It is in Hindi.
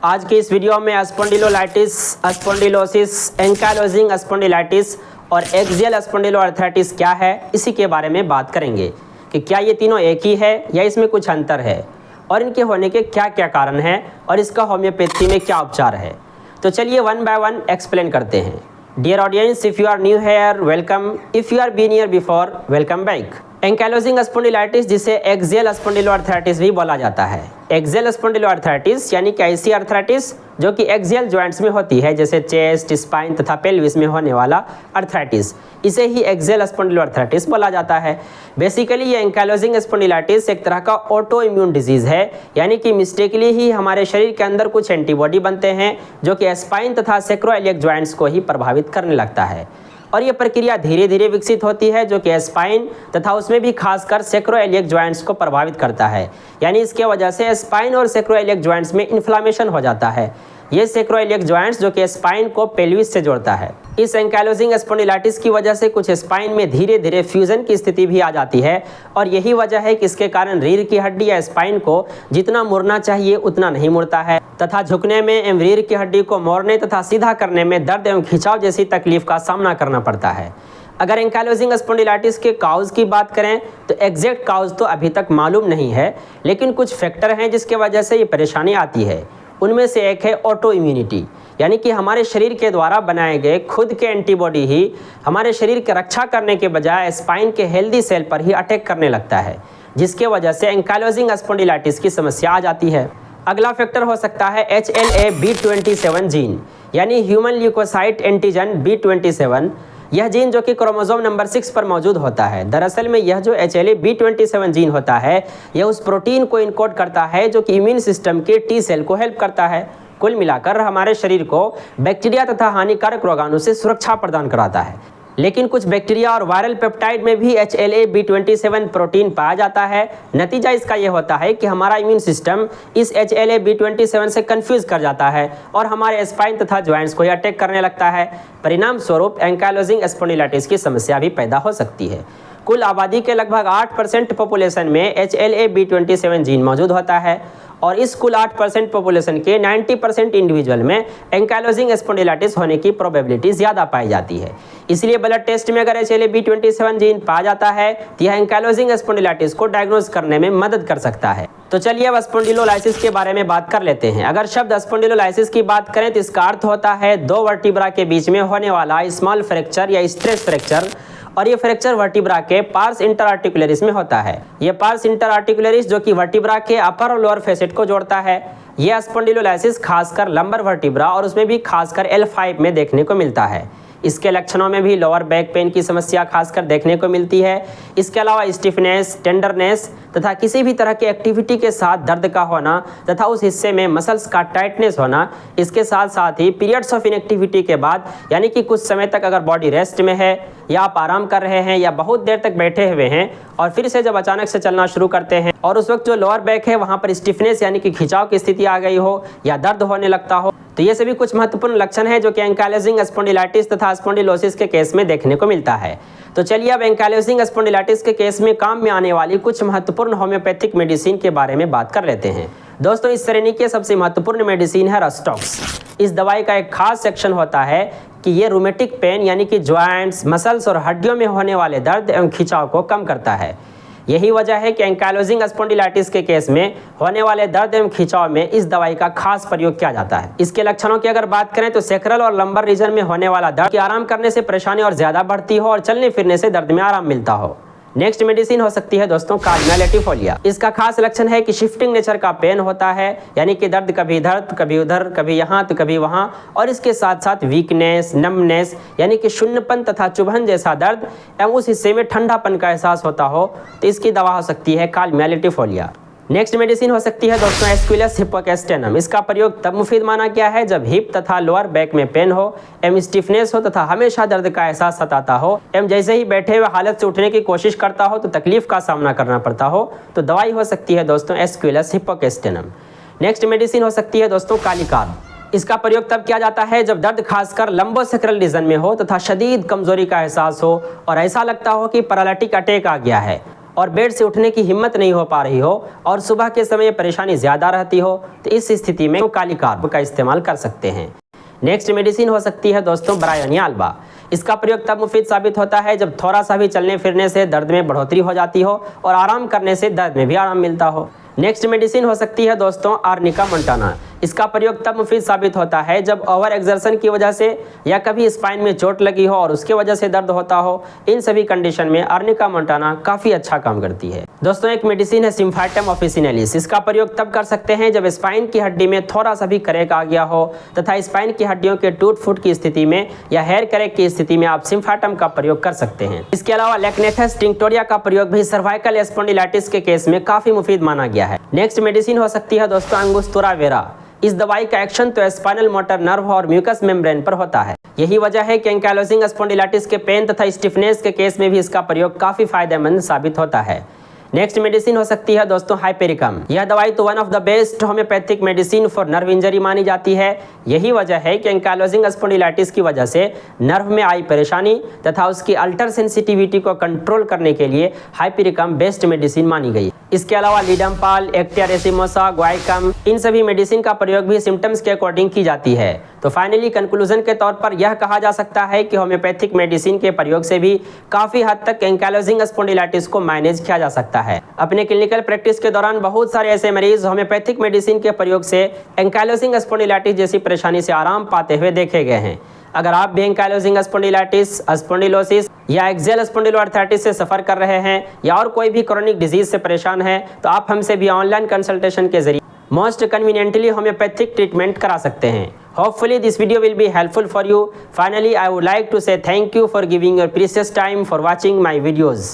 आज के इस वीडियो में स्पॉन्डिलोलाइटिस, स्पॉन्डिलोसिस, एंकाइलोजिंग स्पॉन्डिलाइटिस और एक्सियल स्पॉन्डिलोआर्थराइटिस क्या है, इसी के बारे में बात करेंगे कि क्या ये तीनों एक ही है या इसमें कुछ अंतर है और इनके होने के क्या क्या कारण हैं और इसका होम्योपैथी में क्या उपचार है। तो चलिए वन बाय वन एक्सप्लेन करते हैं। Dear audience, if you are new here welcome, if you are been here before welcome back. Ankylosing spondylitis जिसे एक्सियल स्पॉन्डिलोआर्थराइटिस भी बोला जाता है। एक्सियल स्पॉन्डिलोआर्थराइटिस यानी कि ऐसी अर्थराइटिस जो कि एक्सियल जॉइंट्स में होती है, जैसे चेस्ट, स्पाइन तथा पेल्विस में होने वाला अर्थराइटिस, इसे ही एक्सियल स्पॉन्डिलोआर्थराइटिस बोला जाता है। बेसिकली ये एंकाइलोजिंग स्पॉन्डिलाइटिस एक तरह का ऑटो इम्यून डिजीज़ है, यानी कि मिस्टेकली ही हमारे शरीर के अंदर कुछ एंटीबॉडी बनते हैं जो कि स्पाइन तथा सेक्रोइलियक जॉइंट्स को ही प्रभावित करने लगता है और ये प्रक्रिया धीरे धीरे विकसित होती है जो कि स्पाइन तथा उसमें भी खासकर सेक्रोइलियक जॉइंट्स को प्रभावित करता है। यानी इसके वजह से स्पाइन और सेक्रोइलियक जॉइंट्स में इन्फ्लामेशन हो जाता है। ये सेक्रोइलियक जॉइंट्स जो कि स्पाइन को पेल्विस से जोड़ता है। इस एंकाइलोजिंग स्पॉन्डिलाइटिस की वजह से कुछ स्पाइन में धीरे धीरे फ्यूजन की स्थिति भी आ जाती है और यही वजह है कि इसके कारण रीढ़ की हड्डी या स्पाइन को जितना मुड़ना चाहिए उतना नहीं मुड़ता है तथा झुकने में एवं रीढ़ की हड्डी को मोड़ने तथा सीधा करने में दर्द एवं खिंचाव जैसी तकलीफ का सामना करना पड़ता है। अगर एंकाइलोजिंग स्पॉन्डिलाइटिस के काउज की बात करें तो एग्जैक्ट काउज तो अभी तक मालूम नहीं है, लेकिन कुछ फैक्टर हैं जिसके वजह से ये परेशानी आती है। उनमें से एक है ऑटो इम्यूनिटी, यानी कि हमारे शरीर के द्वारा बनाए गए खुद के एंटीबॉडी ही हमारे शरीर की रक्षा करने के बजाय स्पाइन के हेल्दी सेल पर ही अटैक करने लगता है, जिसके वजह से एंकाइलोजिंग स्पॉन्डिलाइटिस की समस्या आ जाती है। अगला फैक्टर हो सकता है HLA-B27 जीन, यानी ह्यूमन ल्यूकोसाइट एंटीजन B27। यह जीन जो कि क्रोमोसोम नंबर 6 पर मौजूद होता है। दरअसल में यह जो HLA-B27 जीन होता है, यह उस प्रोटीन को इनकोड करता है जो कि इम्यून सिस्टम के टी सेल को हेल्प करता है। कुल मिलाकर हमारे शरीर को बैक्टीरिया तथा हानिकारक रोगाणु से सुरक्षा प्रदान कराता है। लेकिन कुछ बैक्टीरिया और वायरल पेप्टाइड में भी HLA-B27 प्रोटीन पाया जाता है। नतीजा इसका यह होता है कि हमारा इम्यून सिस्टम इस HLA-B27 से कंफ्यूज कर जाता है और हमारे स्पाइन तथा जॉइंट्स को अटैक करने लगता है। परिणाम स्वरूप एंकाइलोजिंग स्पॉन्डिलाइटिस की समस्या भी पैदा हो सकती है। कुल आबादी के लगभग 8% पॉपुलेशन में HLA-B27 जीन मौजूद होता है और इस कुल 8% पॉपुलेशन के 90% इंडिविजुअल में एंकाइलोजिंग स्पॉन्डिलाइटिस होने की प्रोबेबिलिटी ज़्यादा पाई जाती है। इसलिए ब्लड टेस्ट में अगर HLA-B27 जीन पाया जाता है तो यह एंकाइलोजिंग स्पॉन्डिलाइटिस को डायग्नोज करने में मदद कर सकता है। तो चलिए अब स्पॉन्डिलोलाइसिस के बारे में बात कर लेते हैं। अगर शब्द स्पॉन्डिलोलाइसिस की बात करें तो इसका अर्थ होता है दो वर्टिब्रा के बीच में होने वाला स्मॉल फ्रैक्चर या स्ट्रेस फ्रैक्चर, और ये फ्रैक्चर वर्टिब्रा के पार्स इंटरआर्टिकुलरिस में होता है। ये पार्स इंटरआर्टिकुलरिस जो कि वर्टिब्रा के अपर और लोअर फेसेट को जोड़ता है। ये स्पॉन्डिलोलाइसिस खासकर लंबर वर्टिब्रा और उसमें भी खासकर L5 में देखने को मिलता है। इसके लक्षणों में भी लोअर बैक पेन की समस्या खासकर देखने को मिलती है। इसके अलावा स्टिफनेस, टेंडरनेस तथा किसी भी तरह की एक्टिविटी के साथ दर्द का होना तथा उस हिस्से में मसल्स का टाइटनेस होना। इसके साथ साथ ही पीरियड्स ऑफ इनएक्टिविटी के बाद, यानी कि कुछ समय तक अगर बॉडी रेस्ट में है या आप आराम कर रहे हैं या बहुत देर तक बैठे हुए हैं और फिर से जब अचानक से चलना शुरू करते हैं और उस वक्त जो लोअर बैक है वहाँ पर स्टिफनेस यानी कि खिंचाव की स्थिति आ गई हो या दर्द होने लगता हो, तो ये सभी कुछ महत्वपूर्ण लक्षण हैं जो कि एंकाइलोजिंग स्पॉन्डिलाइटिस तथा स्पॉन्डिलोसिस के केस में देखने को मिलता है। तो चलिए अब एंकाइलोजिंग स्पॉन्डिलाइटिस के केस में काम में आने वाली कुछ महत्वपूर्ण होम्योपैथिक मेडिसिन के बारे में बात कर लेते हैं। दोस्तों, इस श्रेणी की सबसे महत्वपूर्ण मेडिसिन है रस्टॉक्स। इस दवाई का एक खास सेक्शन होता है कि ये रूमेटिक पेन यानी कि जॉइंट्स, मसल्स और हड्डियों में होने वाले दर्द एवं खिंचाव को कम करता है। यही वजह है कि एंकाइलोजिंग स्पॉन्डिलाइटिस के केस में होने वाले दर्द एवं खिंचाव में इस दवाई का खास प्रयोग किया जाता है। इसके लक्षणों की अगर बात करें तो सेक्रल और लंबर रीजन में होने वाला दर्द कि आराम करने से परेशानी और ज़्यादा बढ़ती हो और चलने फिरने से दर्द में आराम मिलता हो। नेक्स्ट मेडिसिन हो सकती है दोस्तों कार्डिनल लेटिफोलिया। इसका खास लक्षण है कि शिफ्टिंग नेचर का पेन होता है, यानी कि दर्द कभी इधर तो कभी उधर, कभी यहाँ तो कभी वहाँ, और इसके साथ साथ वीकनेस, नमनेस यानी कि शून्यपन तथा चुभन जैसा दर्द एवं उस हिस्से में ठंडापन का एहसास होता हो तो इसकी दवा हो सकती है कार्डिनल लेटिफोलिया। नेक्स्ट मेडिसिन हो सकती है दोस्तों एस्क्विलस हिप्पोकैस्टेनम। इसका प्रयोग तब मुफीद माना गया है जब हिप तथा लोअर बैक में पेन हो एवं स्टिफनेस हो तथा हमेशा दर्द का एहसास सताता हो एवं जैसे ही बैठे हुए हालत से उठने की कोशिश करता हो तो तकलीफ का सामना करना पड़ता हो, तो दवाई हो सकती है दोस्तों एस्क्विलस हिप्पोकैस्टेनम। नेक्स्ट मेडिसिन हो सकती है दोस्तों कालिकार्ब। इसका प्रयोग तब किया जाता है जब दर्द खासकर लंबोसेक्रल रीजन में हो तथा शदीद कमजोरी का एहसास हो और ऐसा लगता हो कि पैरालिटिक अटैक आ गया है और बेड से उठने की हिम्मत नहीं हो पा रही हो और सुबह के समय परेशानी ज़्यादा रहती हो, तो इस स्थिति में काली कार्ब का इस्तेमाल कर सकते हैं। नेक्स्ट मेडिसिन हो सकती है दोस्तों ब्रायोनिया अल्बा। इसका प्रयोग तब मुफीद साबित होता है जब थोड़ा सा भी चलने फिरने से दर्द में बढ़ोतरी हो जाती हो और आराम करने से दर्द में भी आराम मिलता हो। नेक्स्ट मेडिसिन हो सकती है दोस्तों आर्निका मोंटाना। इसका प्रयोग तब मुफीद साबित होता है जब ओवर एक्सर्शन की वजह से या कभी स्पाइन में चोट लगी हो और उसके वजह से दर्द होता हो। इन सभी कंडीशन में आर्निका मोंटाना काफ़ी अच्छा काम करती है। दोस्तों एक मेडिसिन है सिम्फाटम ऑफिसिनेलिस। इसका प्रयोग तब कर सकते हैं जब स्पाइन की हड्डी में थोड़ा सा भी क्रैक आ गया हो तथा स्पाइन की हड्डियों के टूट फूट की स्थिति में या हेयर क्रैक की स्थिति में आप सिम्फाटम का प्रयोग कर सकते हैं। इसके अलावा लेक्नेथस टिंक्टोरिया का प्रयोग भी सर्वाइकल स्पॉन्डिलाइटिस के केस में काफ़ी मुफीद माना गया है। नेक्स्ट मेडिसिन हो सकती है दोस्तों अंगुस्तुरा वेरा। इस दवाई का एक्शन तो स्पाइनल मोटर नर्व और म्यूकस मेम्ब्रेन पर होता है। यही वजह है कि एंकाइलोजिंग स्पॉन्डिलाइटिस के पेन तथा स्टिफनेस के केस में भी इसका प्रयोग काफ़ी फायदेमंद साबित होता है। नेक्स्ट मेडिसिन हो सकती है दोस्तों हाइपेरिकम। यह दवाई तो one of the best homeopathic medicine for nerve injury मानी जाती है। यही वजह है कि एंकाइलोजिंग स्पॉन्डिलाइटिस की वजह से नर्व में आई परेशानी तथा उसकी अल्टर सेंसिटिविटी को कंट्रोल करने के लिए हाइपेरिकम बेस्ट मेडिसिन मानी गई। इसके अलावा लीडम्पाल, एक्टिया रेसिमोसा, ग्वाइकम, इन सभी मेडिसिन का प्रयोग भी सिम्टम्स के अकॉर्डिंग की जाती है। तो फाइनली कंक्लूजन के तौर पर यह कहा जा सकता है कि होम्योपैथिक मेडिसिन के प्रयोग से भी काफ़ी हद तक एंकाइलोजिंग स्पॉन्डिलाइटिस को मैनेज किया जा सकता है। अपने क्लिनिकल प्रैक्टिस के दौरान बहुत सारे ऐसे मरीज होम्योपैथिक मेडिसिन के प्रयोग से एंकाइलोजिंग स्पॉन्डिलाइटिस जैसी परेशानी से आराम पाते हुए देखे गए हैं। अगर आप भी एंकाइलोजिंग स्पॉन्डिलाइटिस, स्पॉन्डिलोसिस या एक्सियल स्पॉन्डिलोआर्थराइटिस से सफ़र कर रहे हैं या और कोई भी क्रोनिक डिजीज से परेशान हैं, तो आप हमसे भी ऑनलाइन कंसल्टेशन के जरिए मोस्ट कन्वीनियंटली होम्योपैथिक ट्रीटमेंट करा सकते हैं। Hopefully this video will be helpful for you. Finally, I would like to say thank you for giving your precious time for watching my videos.